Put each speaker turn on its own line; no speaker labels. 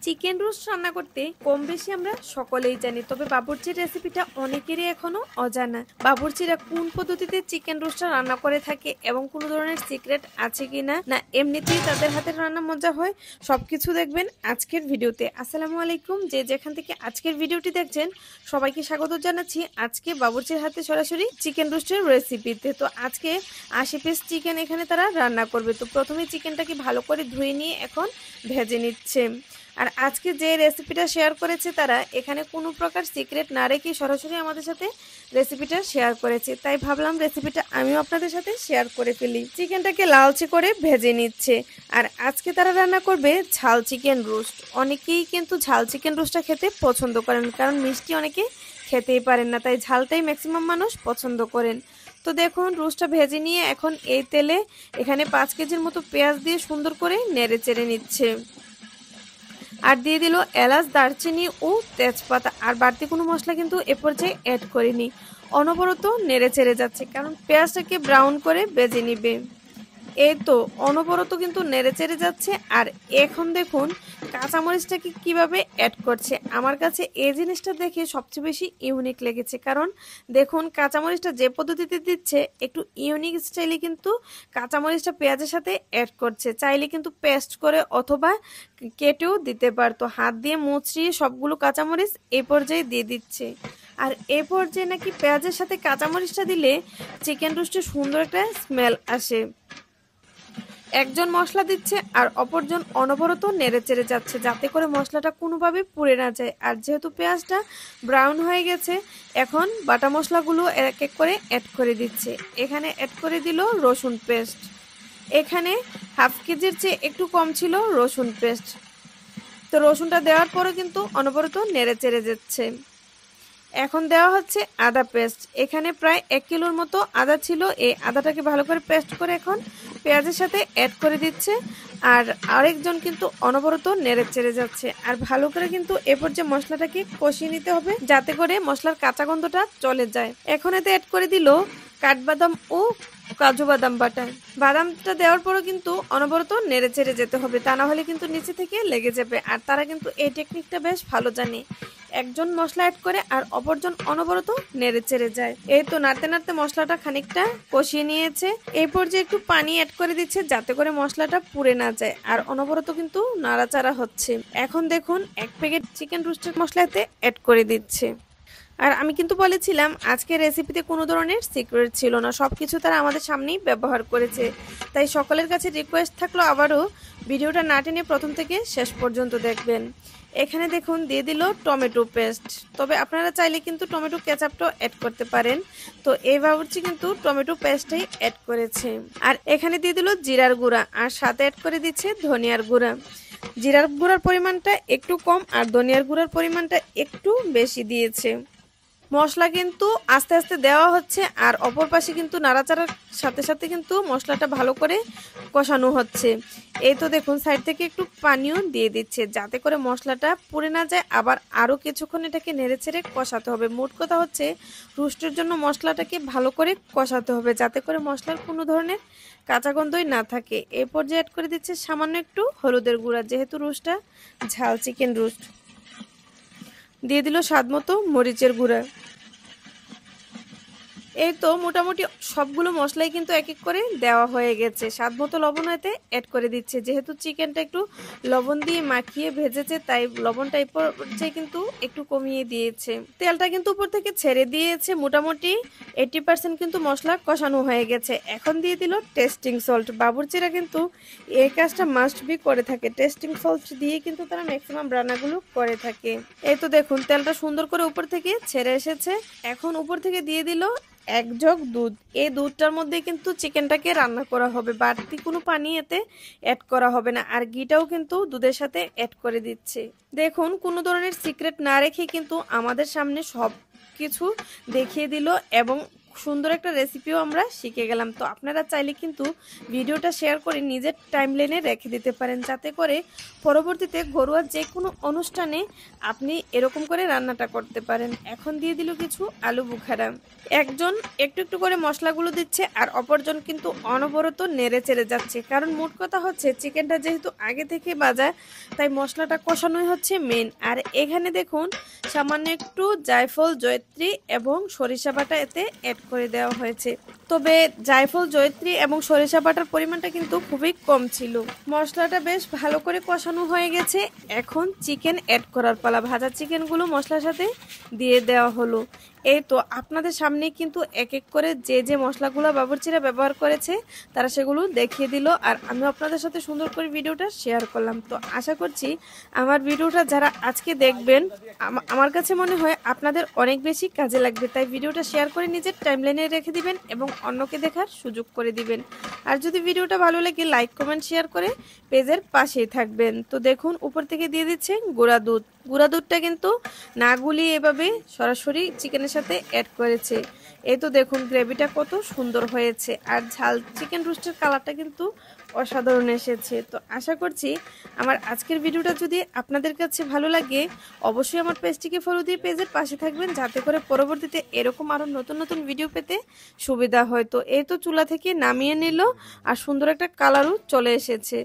Chicken roast রান্না করতে কম বেশি আমরা সকলেই জানি, তবে বাবুর্চির রেসিপিটা অনেকেরই এখনো অজানা। বাবুর্চিরা কোন পদ্ধতিতে চিকেন রোস্টটা রান্না করে থাকে এবং কোনো ধরনের সিক্রেট আছে কিনা, না এমনিতেই তাদের হাতের রান্না মজা হয়, সবকিছু দেখবেন আজকের ভিডিওতে। আসসালামু আলাইকুম, যে যেখান থেকে আজকের ভিডিওটি দেখছেন সবাইকে স্বাগত জানাচ্ছি আজকে বাবুর্চির হাতে সরাসরি চিকেন রোস্টের রেসিপিতে। তো আজকে 80 পিস চিকেন এখানে তারা রান্না করবে। তো প্রথমে চিকেনটাকে ভালো করে ধুয়ে নিয়ে এখন ভেজে নিচ্ছে। আর আজকে যে রেসিপিটা শেয়ার করেছে তারা এখানে কোনো প্রকার সিক্রেট না রেখে সরাসরি আমাদের সাথে রেসিপিটা শেয়ার করেছে, তাই ভাবলাম রেসিপিটা আমিও আপনাদের সাথে শেয়ার করে ফেলি। চিকেনটাকে লালচে করে ভেজে নিচ্ছে। আর আজকে তারা রান্না করবে ঝাল চিকেন রোস্ট। অনেকেই কিন্তু ঝাল চিকেন রোস্টটা খেতে পছন্দ করেন, কারণ মিষ্টি অনেকে খেতেই পারেন না, তাই ঝালটাই ম্যাক্সিমাম মানুষ পছন্দ করেন। তো দেখুন রোস্টটা ভেজে নিয়ে এখন এই তেলে এখানে 5 কেজির মতো পেঁয়াজ দিয়ে সুন্দর করে নেড়ে চেড়ে নিচ্ছে। আর দিয়ে দিল এলাচ, দারচিনি ও তেজপাতা। আর বাড়তি কোনো মশলা কিন্তু এ পর্যায়ে অ্যাড করিনি। অনবরত নেড়ে চেড়ে যাচ্ছে, কারণ পেঁয়াজটাকে ব্রাউন করে ভেজে নিবে। এই তো অনবরত কিন্তু নেড়ে চেড়ে যাচ্ছে। আর এখন দেখুন কাঁচামরিচটাকে কিভাবে অ্যাড করছে। আমার কাছে এই জিনিসটা দেখে সবচেয়ে বেশি ইউনিক লেগেছে, কারণ দেখুন কাঁচামরিচটা যে পদ্ধতিতে দিচ্ছে একটু ইউনিক স্টাইলে কিন্তু কাঁচামরিচটা পেঁয়াজের সাথে অ্যাড করছে। চাইলে কিন্তু পেস্ট করে অথবা কেটেও দিতে পারতো, হাত দিয়ে মুচড়িয়ে সবগুলো কাঁচামরিচ এই পর্যায়ে দিয়ে দিচ্ছে। আর এ পর্যায়ে নাকি পেঁয়াজের সাথে কাঁচামরিচটা দিলে চিকেন রোস্টে সুন্দর একটা স্মেল আসে। একজন মশলা দিচ্ছে আর অপরজন অনবরত নেড়ে চেড়ে যাচ্ছে, যাতে করে মশলাটা কোনোভাবে পুড়ে না যায়। আর যেহেতু পেঁয়াজটা ব্রাউন হয়ে গেছে, এখন বাটা মশলাগুলো এক এক করে অ্যাড করে দিচ্ছে। এখানে অ্যাড করে দিল রসুন পেস্ট। এখানে হাফ কেজির চেয়ে একটু কম ছিল রসুন পেস্ট। তো রসুনটা দেওয়ার পরে কিন্তু অনবরত নেড়ে চেড়ে যাচ্ছে। এখন দেওয়া হচ্ছে আদা পেস্ট। এখানে প্রায় 1 কিলোর মতো আদা ছিল। এই আদাটাকে ভালো করে পেস্ট করে এখন পেঁয়াজের সাথে অ্যাড করে দিচ্ছে। আর আরেকজন কিন্তু অনবরত নেড়ে চেড়ে যাচ্ছে। আর ভালো করে কিন্তু এরপর যে মশলাটাকে কষিয়ে নিতে হবে, যাতে করে মশলার কাঁচা গন্ধটা চলে যায়। এখন এতে অ্যাড করে দিল কাঠবাদাম ও কাজু বাদাম বাটা। বাদামটা দেওয়ার পরও কিন্তু অনবরত নেড়ে চেড়ে যেতে হবে, তা না হলে কিন্তু নিচে থেকে লেগে যাবে। আর তারা কিন্তু এই টেকনিকটা বেশ ভালো জানে। একজন মশলা অ্যাড করে আর অপরজন অনবরত নেড়ে চেড়ে যায়। এই তো নাড়তে নাড়তে মশলাটা খানিকটা কষিয়ে নিয়েছে। এই পর্যায়ে একটু পানি অ্যাড করে দিচ্ছে, যাতে করে মশলাটা পুড়ে না যায়। আর অনবরত কিন্তু নাড়াচাড়া হচ্ছে। এখন দেখুন 1 প্যাকেট চিকেন রোস্টেড মশলাতে অ্যাড করে দিচ্ছে। আর আমি কিন্তু বলেছিলাম আজকের রেসিপিতে কোনো ধরনের সিক্রেট ছিল না, সবকিছু তারা আমাদের সামনেই ব্যবহার করেছে। তাই সকলের কাছে রিকোয়েস্ট থাকলো আবারও ভিডিওটা না টেনে প্রথম থেকে শেষ পর্যন্ত দেখবেন। এখানে দেখুন দিয়ে দিল টমেটো পেস্ট। তবে আপনারা চাইলে কিন্তু টমেটো কেচাপটাও অ্যাড করতে পারেন। তো এই বাবুর্চি কিন্তু টমেটো পেস্টটাই অ্যাড করেছে। আর এখানে দিয়ে দিল জিরার গুঁড়া, আর সাথে অ্যাড করে দিচ্ছে ধনিয়ার গুঁড়া। জিরার গুঁড়ার পরিমাণটা একটু কম আর ধনিয়ার গুঁড়ার পরিমাণটা একটু বেশি দিয়েছে। মশলা কিন্তু আস্তে আস্তে দেওয়া হচ্ছে, আর অপর পাশে কিন্তু নাড়াচাড়ার সাথে সাথে কিন্তু মশলাটা ভালো করে কষানো হচ্ছে। এই তো দেখুন সাইড থেকে একটু পানিও দিয়ে দিচ্ছে, যাতে করে মশলাটা পুড়ে না যায়। আবার আরও কিছুক্ষণ এটাকে নেড়ে ছেড়ে কষাতে হবে। মোট কথা হচ্ছে রোস্টের জন্য মশলাটাকে ভালো করে কষাতে হবে, যাতে করে মশলার কোনো ধরনের কাঁচা গন্ধই না থাকে। এই পর্যায়ে অ্যাড করে দিচ্ছে সামান্য একটু হলুদের গুঁড়া, যেহেতু রোস্টটা ঝাল চিকেন রোস্ট। দিয়ে দিল স্বাদ মতো মরিচের গুঁড়া। এই তো মোটামুটি সবগুলো মশলাই কিন্তু এক এক করে দেওয়া হয়ে গেছে। স্বাদ মতো লবণ এতে অ্যাড করে দিচ্ছে, যেহেতু চিকেনটা একটু লবণ দিয়ে মাখিয়ে ভেজেছে, তাই লবণটা এই পর্যায়ে কিন্তু একটু কমিয়ে দিয়েছে। তেলটা কিন্তু উপর থেকে ছেড়ে দিয়েছে। মোটামুটি 80% কিন্তু মশলা কষানো হয়ে গেছে। এখন দিয়ে দিল টেস্টিং সল্ট। বাবুর্চিরা কিন্তু এই কাজটা মাস্ট বি করে থাকে। টেস্টিং সল্ট দিয়ে কিন্তু তারা ম্যাক্সিমাম রান্নাগুলো করে থাকে। এই তো দেখুন তেলটা সুন্দর করে উপর থেকে ছেড়ে এসেছে। এখন উপর থেকে দিয়ে দিল 1 জগ দুধ। এই দুধটার মধ্যে কিন্তু চিকেনটাকে রান্না করা হবে, বাড়তি কোনো পানি এতে অ্যাড করা হবে না। আর ঘিটাও কিন্তু দুধের সাথে অ্যাড করে দিচ্ছে। দেখুন কোনো ধরনের সিক্রেট না রেখে কিন্তু আমাদের সামনে সব কিছু দেখিয়ে দিল এবং সুন্দর একটা রেসিপিও আমরা শিখে গেলাম। তো আপনারা চাইলে কিন্তু ভিডিওটা শেয়ার করে নিজের টাইমলাইনে রেখে দিতে পারেন, যাতে করে পরবর্তীতে ঘরোয়া যে কোনো অনুষ্ঠানে আপনি এরকম করে রান্নাটা করতে পারেন। এখন দিয়ে দিল কিছু আলু বুখারা। একজন একটু একটু করে মশলাগুলো দিচ্ছে আর অপরজন কিন্তু অনবরত নেড়ে চেড়ে যাচ্ছে, কারণ মোট কথা হচ্ছে চিকেনটা যেহেতু আগে থেকে ভাজা, তাই মশলাটা কষানোই হচ্ছে মেন। আর এখানে দেখুন সামান্য একটু জায়ফল, জয়ত্রী এবং সরিষা বাটা এতে অ্যাড করে দেওয়া হয়েছে। তবে জায়ফল, জয়ত্রী এবং সরিষা বাটার পরিমাণটা কিন্তু খুবই কম ছিল। মশলাটা বেশ ভালো করে কষানো হয়ে গেছে। এখন চিকেন অ্যাড করার পালা। ভাজা চিকেনগুলো মশলার সাথে দিয়ে দেওয়া হলো। এই তো আপনাদের সামনে কিন্তু এক এক করে যে যে মশলাগুলো বাবুর্চিরা ব্যবহার করেছে তারা সেগুলো দেখিয়ে দিল, আর আমি আপনাদের সাথে সুন্দর করে ভিডিওটা শেয়ার করলাম। তো আশা করছি আমার ভিডিওটা যারা আজকে দেখবেন, আমার কাছে মনে হয় আপনাদের অনেক বেশি কাজে লাগবে। তাই ভিডিওটা শেয়ার করে নিজের টাইমলাইনে রেখে দিবেন এবং অন্যকে দেখার সুযোগ করে দিবেন। আর যদি ভিডিওটা ভালো লাগে লাইক, কমেন্ট, শেয়ার করে পেজের পাশেই থাকবেন। তো দেখুন উপর থেকে দিয়ে দিচ্ছে গুঁড়া দুধ। গুঁড়া দুধটা কিন্তু না গুলিয়ে এভাবে সরাসরি চিকেনের সাথে অ্যাড করেছে। এই তো দেখুন গ্রেভিটা কত সুন্দর হয়েছে, আর ঝাল চিকেন রোস্টের কালারটা কিন্তু অসাধারণ এসেছে। তো আশা করছি আমার আজকের ভিডিওটা যদি আপনাদের কাছে ভালো লাগে অবশ্যই আমার পেজটিকে ফলো দিয়ে পেজের পাশে থাকবেন, যাতে করে পরবর্তীতে এরকম আরও নতুন নতুন ভিডিও পেতে সুবিধা হয়। তো এই তো চুলা থেকে নামিয়ে নিল আর সুন্দর একটা কালারও চলে এসেছে।